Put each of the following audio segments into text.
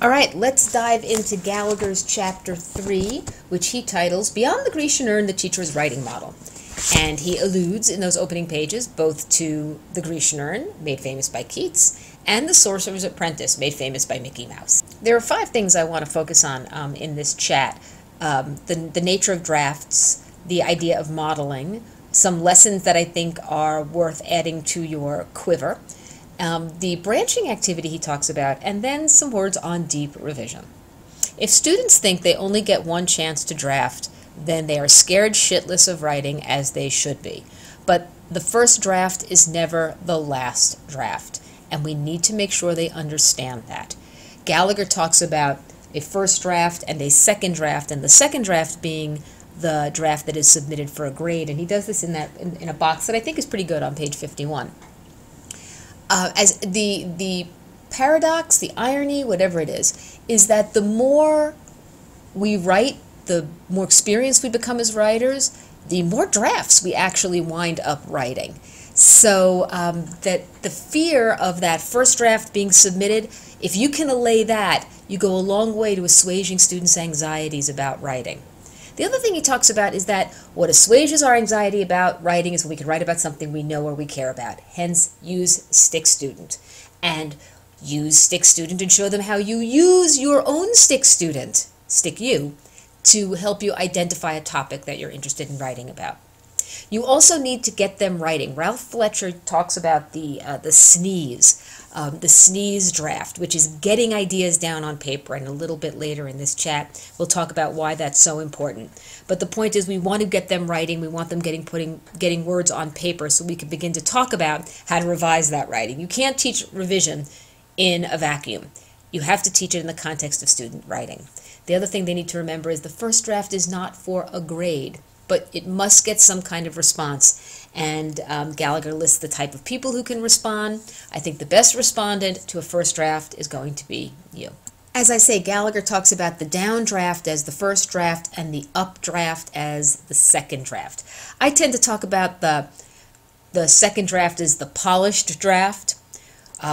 All right, let's dive into Gallager's Chapter 3, which he titles Beyond the Grecian Urn, the Teacher's Writing Model. And he alludes in those opening pages both to the Grecian Urn, made famous by Keats, and the Sorcerer's Apprentice, made famous by Mickey Mouse. There are 5 things I want to focus on in this chat. The nature of drafts, the idea of modeling, some lessons that I think are worth adding to your quiver, the branching activity he talks about, and then some words on deep revision. If students think they only get one chance to draft, then they are scared shitless of writing, as they should be. But the first draft is never the last draft, and we need to make sure they understand that. Gallager talks about a first draft and a second draft, and the second draft being the draft that is submitted for a grade, and he does this in a box that I think is pretty good on page 51. As the paradox, the irony, whatever it is that the more we write, the more experienced we become as writers, the more drafts we actually wind up writing. So that the fear of that first draft being submitted, if you can allay that, you go a long way to assuaging students' anxieties about writing. The other thing he talks about is that what assuages our anxiety about writing is when we can write about something we know or we care about. Hence, use stick student. And use stick student and show them how you use your own stick student, stick you, to help you identify a topic that you're interested in writing about. You also need to get them writing. Ralph Fletcher talks about the sneeze draft, which is getting ideas down on paper, and a little bit later in this chat we'll talk about why that's so important. But the point is we want to get them writing, we want them getting words on paper so we can begin to talk about how to revise that writing. You can't teach revision in a vacuum. You have to teach it in the context of student writing. The other thing they need to remember is the first draft is not for a grade, but it must get some kind of response. And Gallager lists the type of people who can respond. I think the best respondent to a first draft is going to be you. As I say, Gallager talks about the down draft as the first draft and the up draft as the second draft. I tend to talk about the second draft as the polished draft,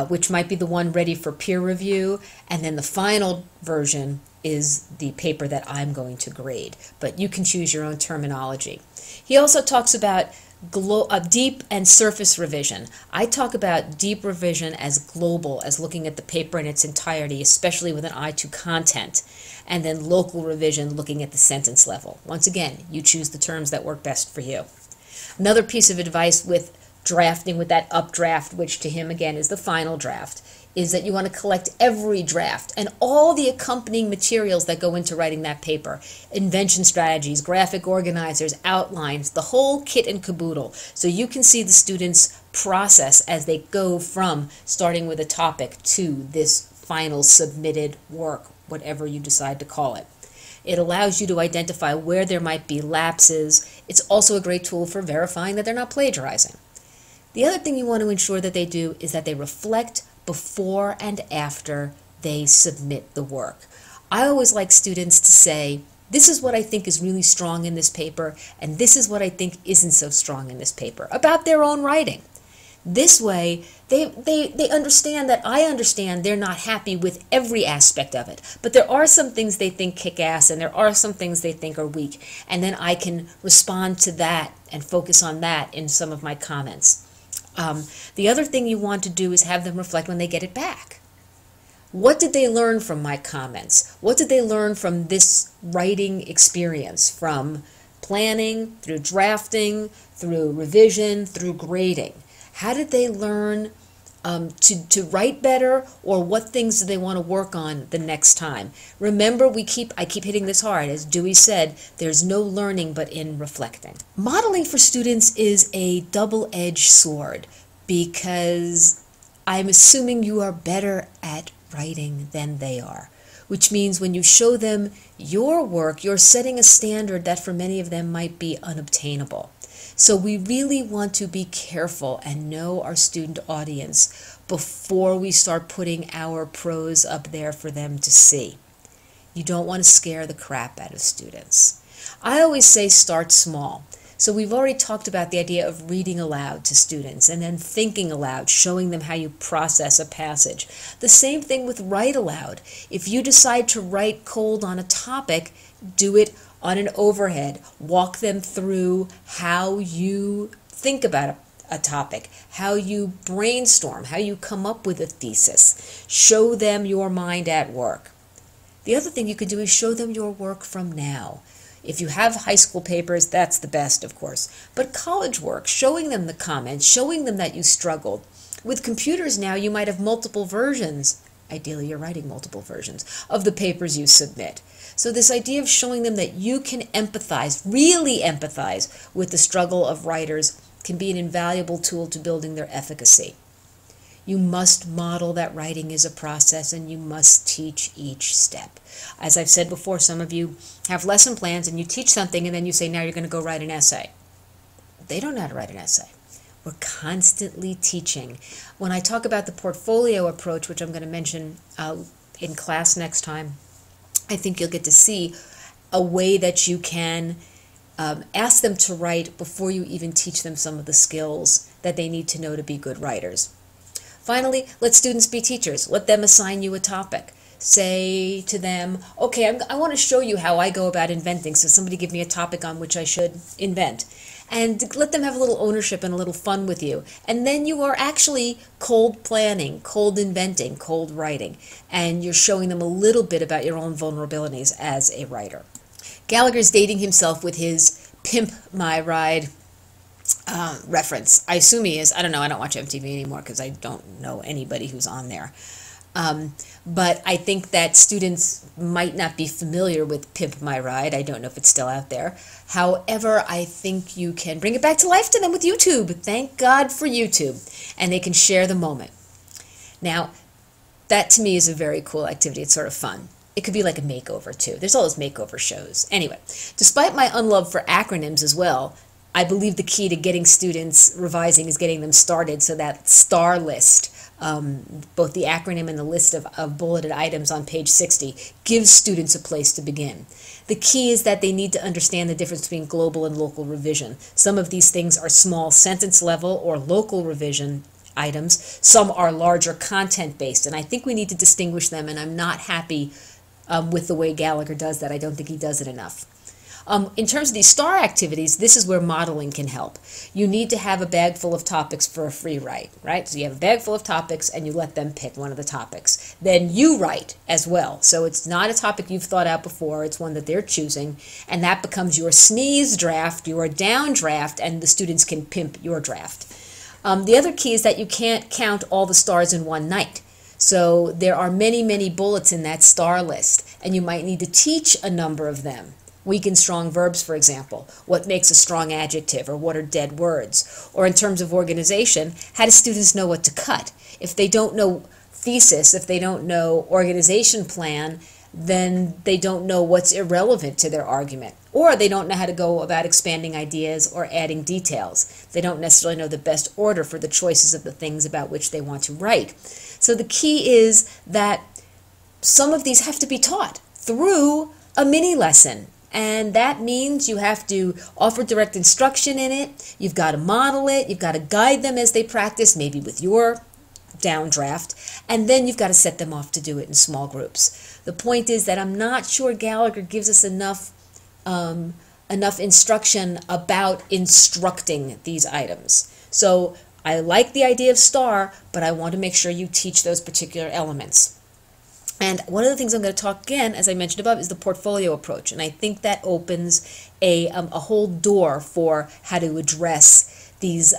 which might be the one ready for peer review, and then the final version is the paper that I'm going to grade, but you can choose your own terminology. He also talks about deep and surface revision. I talk about deep revision as global, as looking at the paper in its entirety, especially with an eye to content, and then local revision, looking at the sentence level. Once again, you choose the terms that work best for you. Another piece of advice with drafting with that updraft, which to him again is the final draft, is that you want to collect every draft and all the accompanying materials that go into writing that paper. Invention strategies, graphic organizers, outlines, the whole kit and caboodle. So you can see the students' process as they go from starting with a topic to this final submitted work, whatever you decide to call it. It allows you to identify where there might be lapses. It's also a great tool for verifying that they're not plagiarizing. The other thing you want to ensure that they do is that they reflect before and after they submit the work. I always like students to say, this is what I think is really strong in this paper, and this is what I think isn't so strong in this paper, about their own writing. This way, they understand that I understand they're not happy with every aspect of it, but there are some things they think kick ass, and there are some things they think are weak, and then I can respond to that and focus on that in some of my comments. The other thing you want to do is have them reflect when they get it back. What did they learn from my comments? What did they learn from this writing experience, from planning, through drafting, through revision, through grading? How did they learn to write better, or what things do they want to work on the next time? Remember, I keep hitting this hard. As Dewey said, there's no learning but in reflecting. Modeling for students is a double-edged sword, because I'm assuming you are better at writing than they are, which means when you show them your work, you're setting a standard that for many of them might be unobtainable. So we really want to be careful and know our student audience before we start putting our prose up there for them to see. You don't want to scare the crap out of students. I always say start small. So we've already talked about the idea of reading aloud to students and then thinking aloud, showing them how you process a passage. The same thing with write aloud. If you decide to write cold on a topic, do it on an overhead. Walk them through how you think about a topic, how you brainstorm, how you come up with a thesis. Show them your mind at work. The other thing you could do is show them your work from now. If you have high school papers, that's the best, of course. But college work, showing them the comments, showing them that you struggled. With computers now, you might have multiple versions. Ideally, you're writing multiple versions of the papers you submit. So this idea of showing them that you can empathize, really empathize with the struggle of writers can be an invaluable tool to building their efficacy. You must model that writing is a process, and you must teach each step. As I've said before, some of you have lesson plans and you teach something and then you say, now you're going to go write an essay. They don't know how to write an essay. We're constantly teaching. When I talk about the portfolio approach, which I'm going to mention in class next time, I think you'll get to see a way that you can ask them to write before you even teach them some of the skills that they need to know to be good writers. Finally, let students be teachers. Let them assign you a topic. Say to them, okay, I want to show you how I go about inventing, so somebody give me a topic on which I should invent. And let them have a little ownership and a little fun with you. And then you are actually cold planning, cold inventing, cold writing. And you're showing them a little bit about your own vulnerabilities as a writer. Gallager's dating himself with his Pimp My Ride reference. I assume he is. I don't know. I don't watch MTV anymore because I don't know anybody who's on there. But I think that students might not be familiar with Pimp My Ride. I don't know if it's still out there. However, I think you can bring it back to life to them with YouTube. Thank God for YouTube. And they can share the moment. Now, that to me is a very cool activity. It's sort of fun. It could be like a makeover too. There's all those makeover shows. Anyway, despite my unlove for acronyms as well, I believe the key to getting students revising is getting them started, so that STAR list, both the acronym and the list of bulleted items on page 60, gives students a place to begin. The key is that they need to understand the difference between global and local revision. Some of these things are small sentence level or local revision items. Some are larger content based, and I think we need to distinguish them, and I'm not happy with the way Gallager does that. I don't think he does it enough. In terms of these STAR activities, this is where modeling can help. You need to have a bag full of topics for a free write, right? So you have a bag full of topics and you let them pick one of the topics. Then you write as well. So it's not a topic you've thought out before, it's one that they're choosing, and that becomes your sneeze draft, your down draft, and the students can pimp your draft. The other key is that you can't count all the stars in one night. So there are many, many bullets in that STAR list, and you might need to teach a number of them. Weak and strong verbs, for example. What makes a strong adjective, or what are dead words? Or in terms of organization, how do students know what to cut? If they don't know thesis, if they don't know organization plan, then they don't know what's irrelevant to their argument. Or they don't know how to go about expanding ideas or adding details. They don't necessarily know the best order for the choices of the things about which they want to write. So the key is that some of these have to be taught through a mini lesson. And that means you have to offer direct instruction in it. You've got to model it. You've got to guide them as they practice, maybe with your downdraft. And then you've got to set them off to do it in small groups. The point is that I'm not sure Gallager gives us enough instruction about instructing these items. So I like the idea of STAR, but I want to make sure you teach those particular elements. And one of the things I'm going to talk again, as I mentioned above, is the portfolio approach. And I think that opens a whole door for how to address these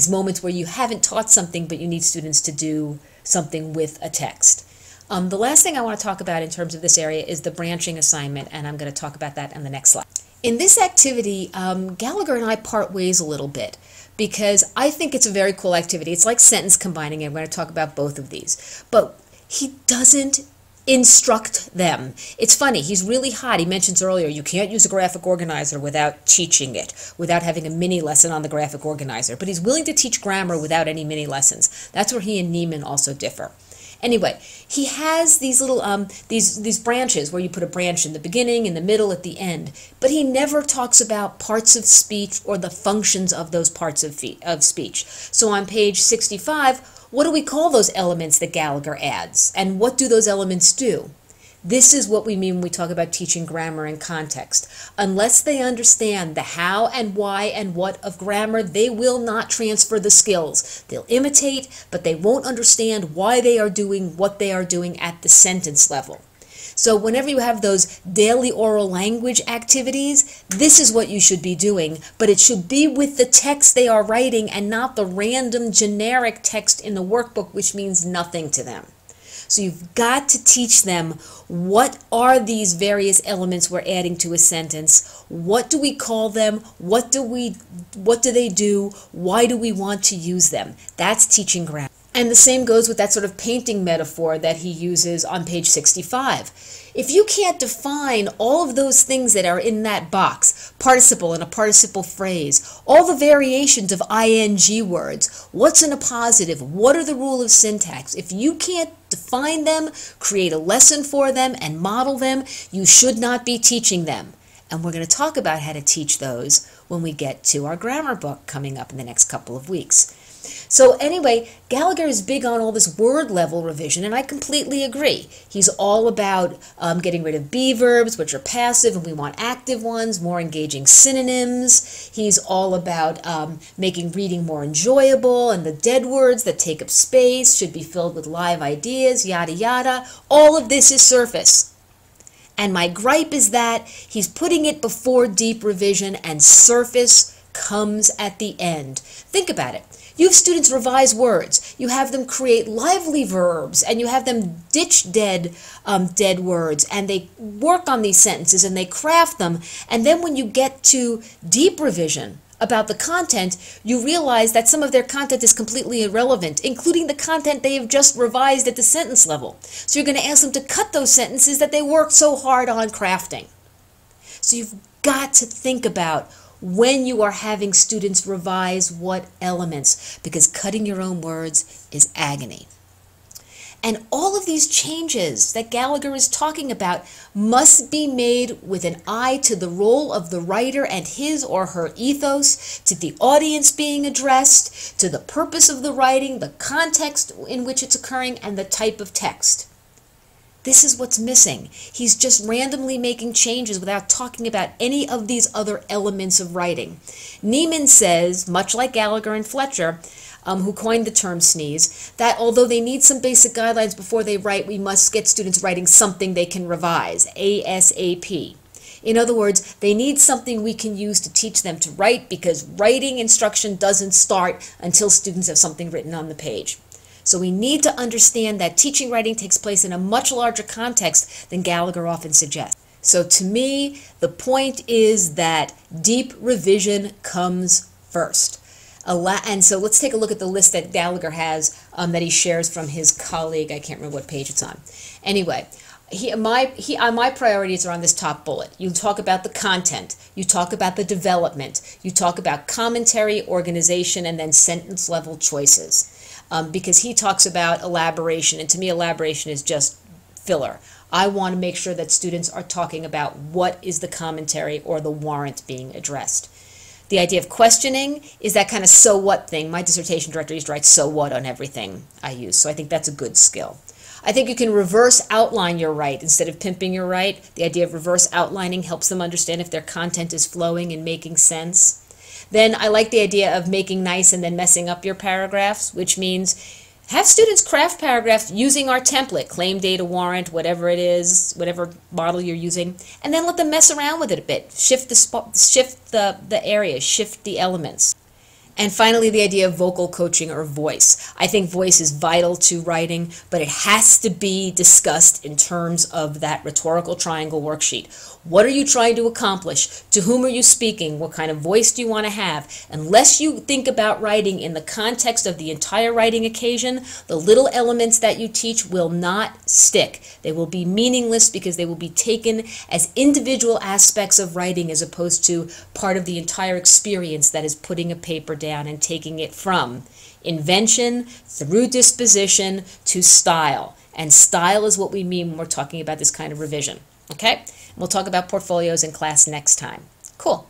moments where you haven't taught something, but you need students to do something with a text. The last thing I want to talk about in terms of this area is the branching assignment, and I'm going to talk about that on the next slide. In this activity, Gallager and I part ways a little bit, because I think it's a very cool activity. It's like sentence combining, and we're going to talk about both of these. But he doesn't instruct them. It's funny, he's really hot. He mentions earlier, you can't use a graphic organizer without teaching it, without having a mini lesson on the graphic organizer. But he's willing to teach grammar without any mini lessons. That's where he and Neiman also differ. Anyway, he has these little these branches where you put a branch in the beginning, in the middle, at the end. But he never talks about parts of speech or the functions of those parts of speech. So on page 65, what do we call those elements that Gallager adds? And what do those elements do? This is what we mean when we talk about teaching grammar in context. Unless they understand the how and why and what of grammar, they will not transfer the skills. They'll imitate, but they won't understand why they are doing what they are doing at the sentence level. So whenever you have those daily oral language activities, this is what you should be doing, but it should be with the text they are writing and not the random generic text in the workbook, which means nothing to them. So you've got to teach them, what are these various elements we're adding to a sentence? What do we call them? What do they do? Why do we want to use them? That's teaching grammar. And the same goes with that sort of painting metaphor that he uses on page 65. If you can't define all of those things that are in that box, participle and a participle phrase, all the variations of ing words, what's an appositive, what are the rules of syntax, if you can't define them, create a lesson for them, and model them, you should not be teaching them. And we're going to talk about how to teach those when we get to our grammar book coming up in the next couple of weeks. So anyway, Gallager is big on all this word level revision, and I completely agree. He's all about getting rid of be verbs, which are passive, and we want active ones, more engaging synonyms. He's all about making reading more enjoyable, and the dead words that take up space should be filled with live ideas, yada yada. All of this is surface. And my gripe is that he's putting it before deep revision, and surface comes at the end. Think about it. You have students revise words. You have them create lively verbs, and you have them ditch dead words, and they work on these sentences and they craft them. And then when you get to deep revision about the content, you realize that some of their content is completely irrelevant, including the content they have just revised at the sentence level. So you're going to ask them to cut those sentences that they worked so hard on crafting. So you've got to think about when you are having students revise what elements, because cutting your own words is agony. And all of these changes that Gallager is talking about must be made with an eye to the role of the writer and his or her ethos, to the audience being addressed, to the purpose of the writing, the context in which it's occurring, and the type of text. This is what's missing. He's just randomly making changes without talking about any of these other elements of writing. Neiman says, much like Gallager and Fletcher, who coined the term sneeze, that although they need some basic guidelines before they write, we must get students writing something they can revise, ASAP. In other words, they need something we can use to teach them to write, because writing instruction doesn't start until students have something written on the page. So we need to understand that teaching writing takes place in a much larger context than Gallager often suggests. So to me, the point is that deep revision comes first. And so let's take a look at the list that Gallager has that he shares from his colleague. I can't remember what page it's on. Anyway, my priorities are on this top bullet. You talk about the content, you talk about the development, you talk about commentary, organization, and then sentence level choices. Because he talks about elaboration, and to me elaboration is just filler. I want to make sure that students are talking about what is the commentary or the warrant being addressed. The idea of questioning is that kind of so what thing. My dissertation director used to write so what on everything I use, so I think that's a good skill. I think you can reverse outline your write instead of pimping your write. The idea of reverse outlining helps them understand if their content is flowing and making sense. Then I like the idea of making nice and then messing up your paragraphs, which means have students craft paragraphs using our template, claim data warrant, whatever it is, whatever model you're using, and then let them mess around with it a bit. Shift the areas, shift the elements. And finally, the idea of vocal coaching or voice. I think voice is vital to writing, but it has to be discussed in terms of that rhetorical triangle worksheet. What are you trying to accomplish? To whom are you speaking? What kind of voice do you want to have? Unless you think about writing in the context of the entire writing occasion, the little elements that you teach will not stick. They will be meaningless because they will be taken as individual aspects of writing as opposed to part of the entire experience that is putting a paper down down and taking it from invention through disposition to style. And style is what we mean when we're talking about this kind of revision. Okay? We'll talk about portfolios in class next time. Cool.